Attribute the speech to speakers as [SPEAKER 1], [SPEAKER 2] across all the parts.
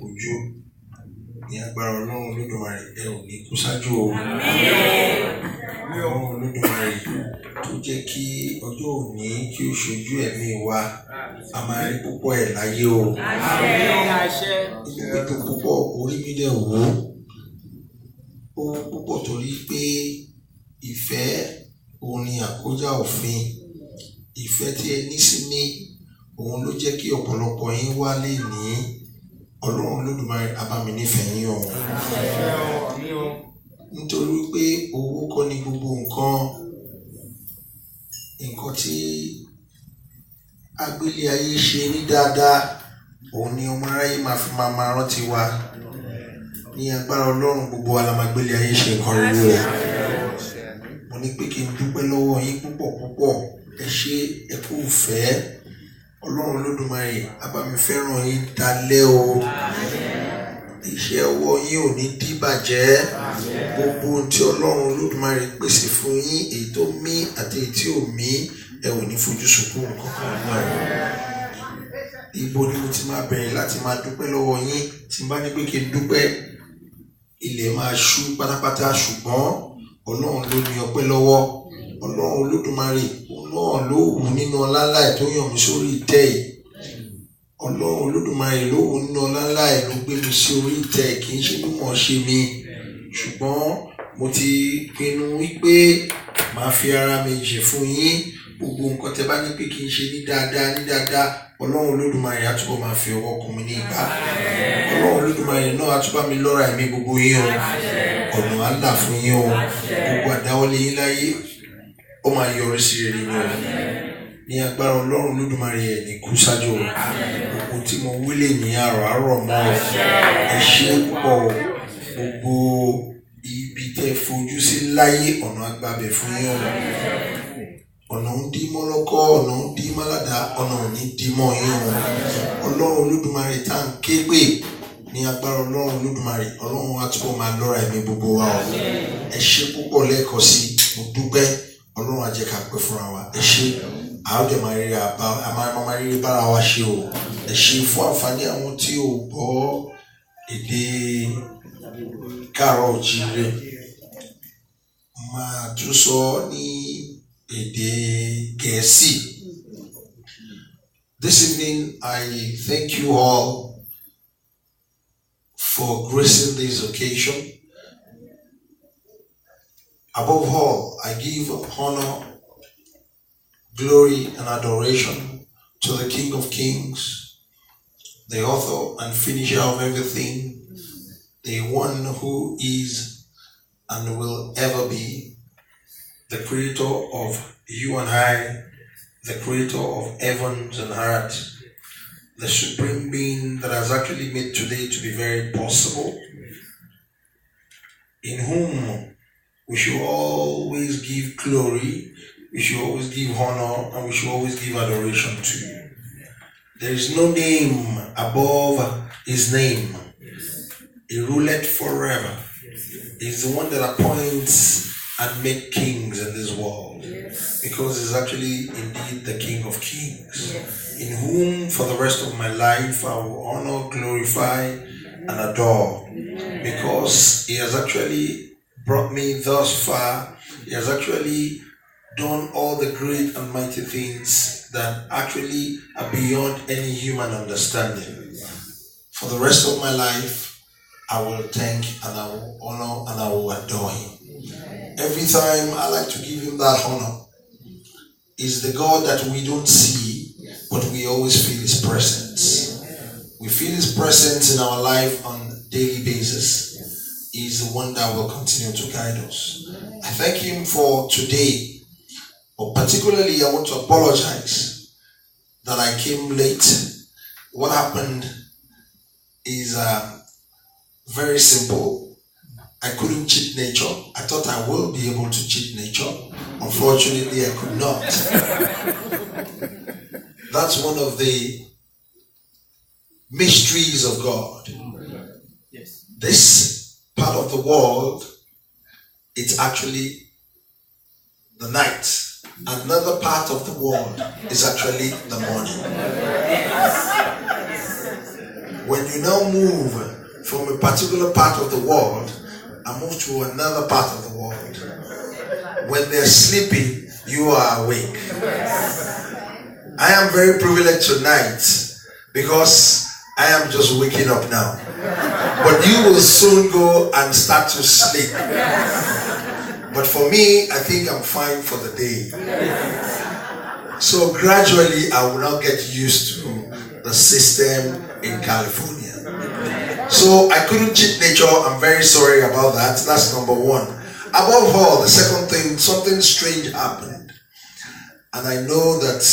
[SPEAKER 1] ojú. Ní agbára Ọlọ́run Olódùmarè ẹ ò ní kú sájú o. Ọlọ́run Olódùmarè tó jẹ́ kí ọjọ́ òní kí ó ṣojú ẹ̀mí wa, a máa rí púpọ̀ ẹ̀ láyé o. Inú mi dùn púpọ̀, orí mi dẹ̀ wò ó púpọ̀ torí pé ìfẹ́ òun ni àkójá òfin. Ìfẹ́ tí ẹ ní sí mi òun ló jẹ́ kí ọ̀pọ̀lọpọ̀ yín wá lè ní Ọlọ́run Olódùmarè á bá mi nífẹ̀ẹ́ yín o. Nítorí pé owó kọ́ ni gbogbo nǹkan tí agbélé ayé ṣe ní dáadáa òun ni ọmọ aráyé máa fi máa rántí wa. Ní agbára Ọlọ́run gbogbo wa la máa gbélé ayé ṣe nǹkan rere o. Mo ní pé kí n dúpẹ́ lọ́wọ́ yín púpọ̀ púpọ̀. Ẹ ṣé ẹ kú ìfẹ́. Ọlọ́run Olódùmarè á bá mi fẹ́ràn yín dalẹ́ o. Iṣẹ́ ọwọ́ yín ò ní díbàjẹ́. Gbogbo ohun tí Ọlọ́run Olódùmarè pèsè fún yín, èyí tó mí àti èyí tí ò mí, ẹ ò ní fojú sunkún kankan náà. Ibo ni mo ti máa bẹ̀rẹ̀ láti máa dúpẹ́ lọ́wọ́ yín? Tí n bá ní pé kí n dúpẹ́, ilẹ̀ máa ṣú pátápátá, ṣùgbọ́n Ọlọ́run ló ní ọpẹ́ lọ́wọ́. Ọlọ́run Olódùmarè òun náà ló wù nínú ọlá ńlá ẹ̀ tó yàn mí sórí ìtẹ́ yìí. Ọlọ́run Olódùmarè ló wù nínú ọlá ńlá ẹ̀ ló gbé mi sí orí ìtẹ́, kì í ṣe mímọ̀ ṣe mi. Ṣùgbọ́n mo ti pinnu wípé màá fi ara mi jì fún yín. Gbogbo nǹkan tẹ́ bá ní pé kí n ṣe ní dáadáa, Ọlọ́run Olódùmarè á túbọ̀ máa fi ọwọ́ kún mi ní ìgbà. Ọlọ́run Olódùmarè náà á túbọ̀ mi lọ́ra ẹ̀mí gbogbo yín o. Ọ̀nà á là fún yín o. Gbogbo àdáwọ́lé yín láyé ó máa yọrí sí rere ni o. Ní agbára Ọlọ́run Olódùmarè ẹ̀ ní kú sájú o. Gbogbo tí mo wílé ní àrọ̀ mọ́ ọ. Ẹ ṣé púpọ̀. Gbogbo ibi tẹ́ fojú sí láyé ọ̀nà agbábẹ̀ fún yín o. Ọ̀nà ń dí mọ́ lọ́kọ́, ọ̀nà ń dí mọ́ ládà, ọ̀nà ò ní dí mọ́ yín o. Ọlọ́run Olódùmarè tá à ń ké pè ní agbára Ọlọ́run Olódùmarè, Ọlọ́run á túbọ̀ máa lọ́ra ẹ̀mí gbogbo wa o. Ẹ ṣé púpọ̀ lẹ́ẹ̀kan sí i, mo dúpẹ́. Ọlọ́run á jẹ́ ká pẹ́ fúnra wa. Ẹ ṣé, a ó dẹ̀ máa rírí bára wa ṣe o. Ẹ ṣé fún àǹfààní àwọn tí ò gbọ́ èdè Káàárọ̀ Oòjíire. Máa tún sọ ní èdè Gẹ̀ẹ́sì. This evening I thank you all for gracing this occasion. Above all, I give honor, glory, and adoration to the King of Kings, the author and finisher of everything, the one who is and will ever be, the creator of you and I, the creator of heavens and earth, the supreme being that has actually made today to be very possible, in whom we should always give glory, we should always give honor, and we should always give adoration to. There is no name above his name. He ruleth forever. He's the one that appoints and makes kings in this world. Because he's actually indeed the King of Kings. In whom for the rest of my life I will honor, glorify, and adore. Because he has actually brought me thus far. He has actually done all the great and mighty things that actually are beyond any human understanding. For the rest of my life, I will thank and I will honor and I will adore him. Every time I like to give him that honor. He's the God that we don't see, but we always feel his presence. We feel his presence in our life on a daily basis. He's the one that will continue to guide us. I thank him for today. But particularly, I want to apologize that I came late. What happened is very simple. I couldn't cheat nature. I thought I will be able to cheat nature. Unfortunately, I could not. That's one of the mysteries of God. Yes. This part of the world, it's actually the night. Another part of the world is actually the morning. When you now move from a particular part of the world and move to another part of the world, when they're sleeping, you are awake. I am very privileged tonight because I am just waking up now. But you will soon go and start to sleep. But for me, I think I'm fine for the day. So gradually, I will now get used to the system in California. So I couldn't cheat nature. I'm very sorry about that. That's number one. Above all, the second thing, something strange happened. And I know that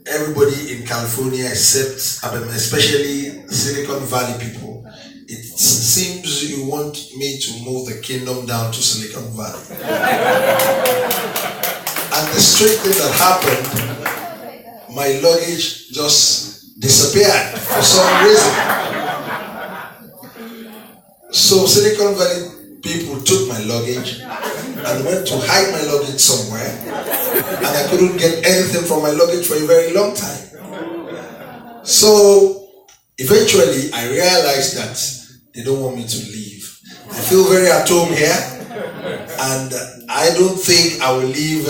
[SPEAKER 1] everybody in California, especially Silicon Valley people, it seems you want me to move the kingdom down to Silicon Valley. And the strange thing that happened, my luggage just disappeared for some reason. So Silicon Valley people took my luggage and went to hide my luggage somewhere, and I couldn't get anything from my luggage for a very long time. So eventually I realized that they don't want me to leave. I feel very at home here, and I don't think I will leave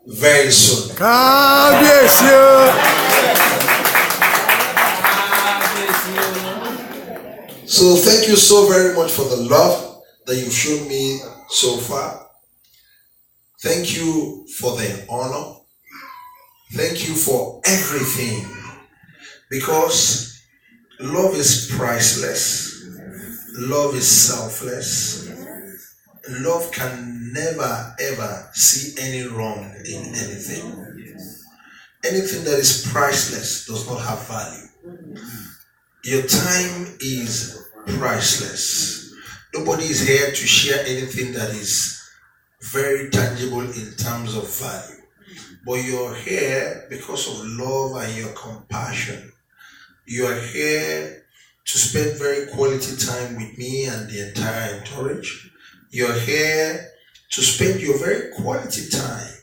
[SPEAKER 1] very soon.
[SPEAKER 2] God bless you.
[SPEAKER 1] So thank you so very much for the love that you've shown me so far. Thank you for the honor. Thank you for everything. Because love is priceless. Love is selfless. Love can never ever see any wrong in anything. Anything that is priceless does not have value. Your time is priceless. Nobody is here to share anything that is very tangible in terms of value. But you're here because of love and your compassion. You are here to spend very quality time with me and the entire entourage. You're here to spend your very quality time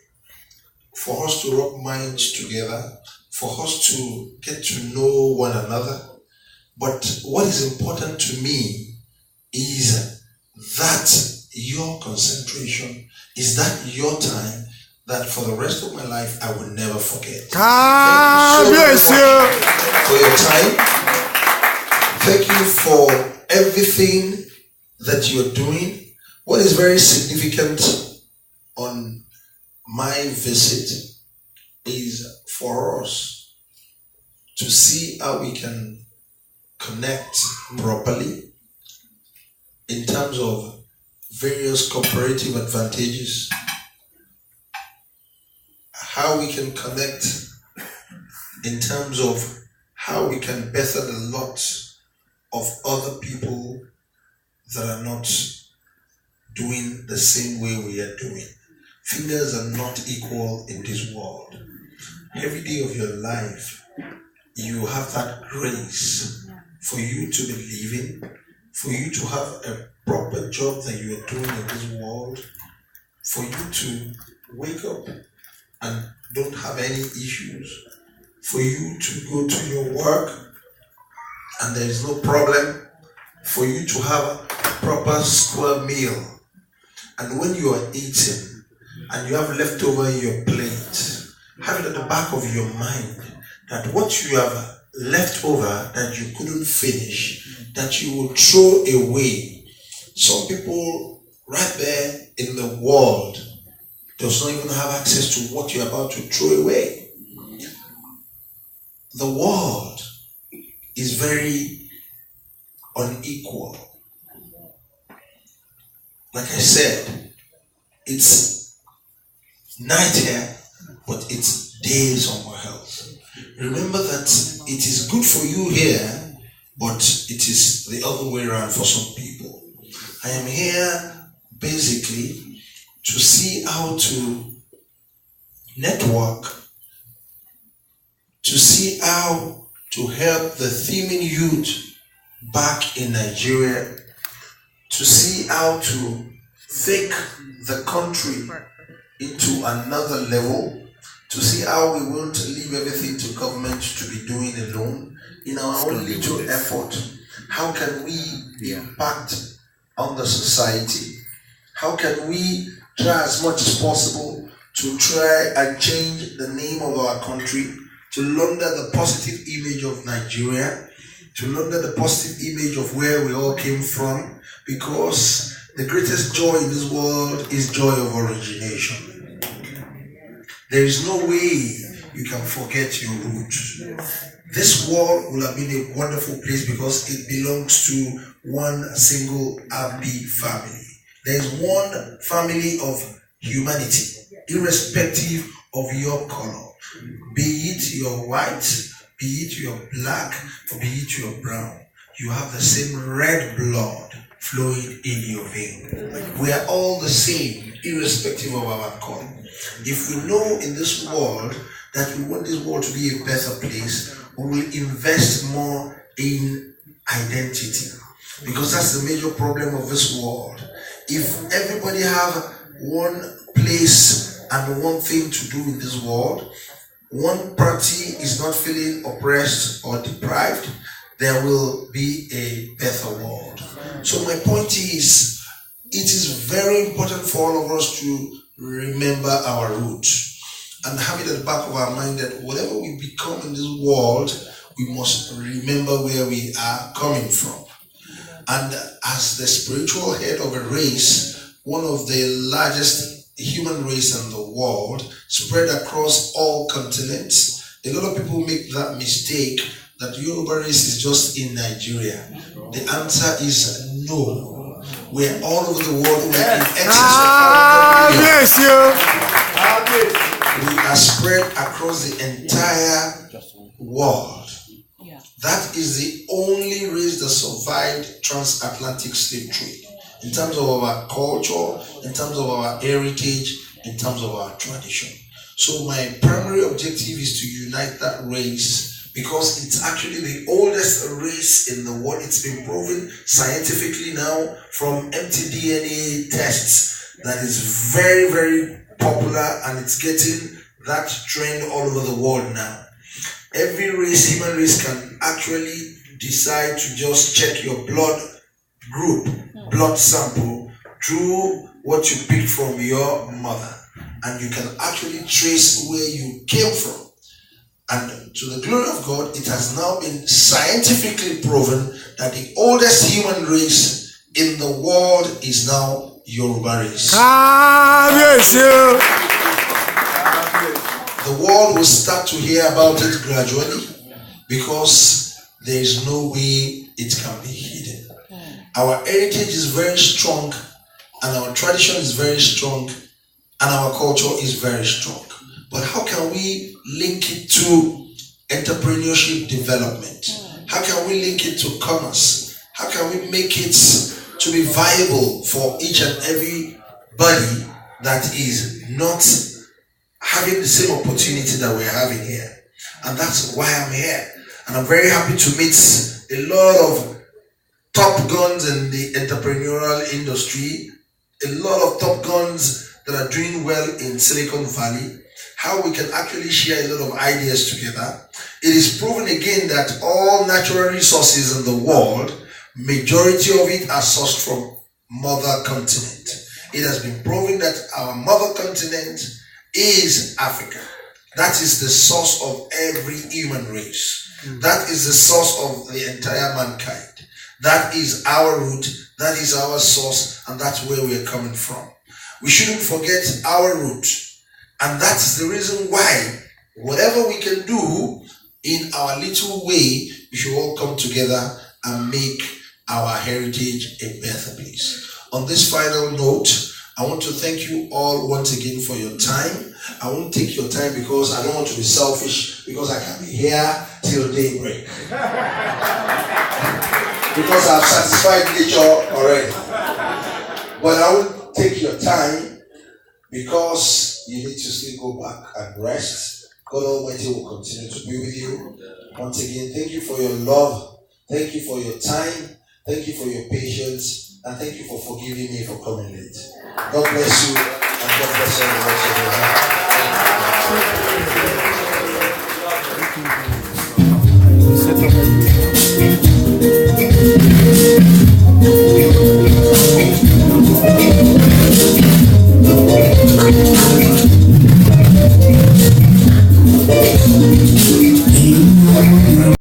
[SPEAKER 1] for us to rub minds together, for us to get to know one another. But what is important to me is that your concentration, is that your time that for the rest of my life I will never forget.
[SPEAKER 2] God bless you
[SPEAKER 1] for your time. Thank you for everything that you're doing. What is very significant on my visit is for us to see how we can connect properly in terms of various cooperative advantages, how we can connect in terms of how we can better the lot of other people that are not doing the same way we are doing. Fingers are not equal in this world. Every day of your life, you have that grace for you to be living, for you to have a proper job that you are doing in this world, for you to wake up and don't have any issues, for you to go to your work and there is no problem, for you to have a proper square meal. And when you are eating and you have leftover in your plate, have it at the back of your mind that what you have left over that you couldn't finish, that you will throw away. Some people right there in the world does not even have access to what you're about to throw away. The world is very unequal. Like I said, it's night here, but it's day somewhere else. Remember that it is good for you here, but it is the other way around for some people. I am here basically to see how to network, to see how to help the thieving youth back in Nigeria, to see how to take the country into another level, to see how we want to leave everything to government to be doing alone in our own little effort. How can we impact on the society? How can we try as much as possible to try and change the name of our country, to launder the positive image of Nigeria, to launder the positive image of where we all came from, because the greatest joy in this world is joy of origination. There is no way you can forget your roots. This world will have been a wonderful place because it belongs to one single happy family. There is one family of humanity, irrespective of your color. Be it your white, be it your black, or be it your brown. You have the same red blood flowing in your vein. We are all the same, irrespective of our color. If we know in this world that we want this world to be a better place, we will invest more in identity. Because that's the major problem of this world. If everybody have one place and one thing to do in this world, one party is not feeling oppressed or deprived, there will be a better world. So my point is, it is very important for all of us to remember our roots and have it at the back of our mind that whatever we become in this world, we must remember where we are coming from. And as the spiritual head of a race, one of the largest human race in the world, spread across all continents, a lot of people make that mistake that Yoruba race is just in Nigeria. The answer is no. We're all over the world. We're in excess of 500 million. We are spread across the entire world. That is the only race that survived transatlantic slave trade. In terms of our culture, in terms of our heritage, in terms of our tradition. So my primary objective is to unite that race because it's actually the oldest race in the world. It's been proven scientifically now from mtDNA tests that is very, very popular, and it's getting that trend all over the world now. Every race, human race, can actually decide to just check your blood group, blood sample, through what you picked from your mother. And you can actually trace where you came from. And to the glory of God, it has now been scientifically proven that the oldest human race in the world is now Yoruba race. The world will start to hear about it gradually because there is no way it can be hidden. Our heritage is very strong, and our tradition is very strong, and our culture is very strong. But how can we link it to entrepreneurship development? How can we link it to commerce? How can we make it to be viable for each and everybody that is not having the same opportunity that we're having here? And that's why I'm here. And I'm very happy to meet a lot of top guns in the entrepreneurial industry, a lot of top guns that are doing well in Silicon Valley, how we can actually share a lot of ideas together. It is proven again that all natural resources in the world, majority of it are sourced from mother continent. It has been proven that our mother continent is Africa. That is the source of every human race. That is the source of the entire mankind. That is our root, that is our source, and that's where we are coming from. We shouldn't forget our root. And that's the reason why whatever we can do in our little way, we should all come together and make our heritage a better place. On this final note, I want to thank you all once again for your time. I won't take your time because I don't want to be selfish, because I can be here till daybreak. Because I've satisfied nature already. But I won't take your time because you need to still go back and rest. God Almighty will continue to be with you. Once again, thank you for your love. Thank you for your time. Thank you for your patience. And thank you for forgiving me for coming late. God bless you, and God bless you the rest of your life. Thank you.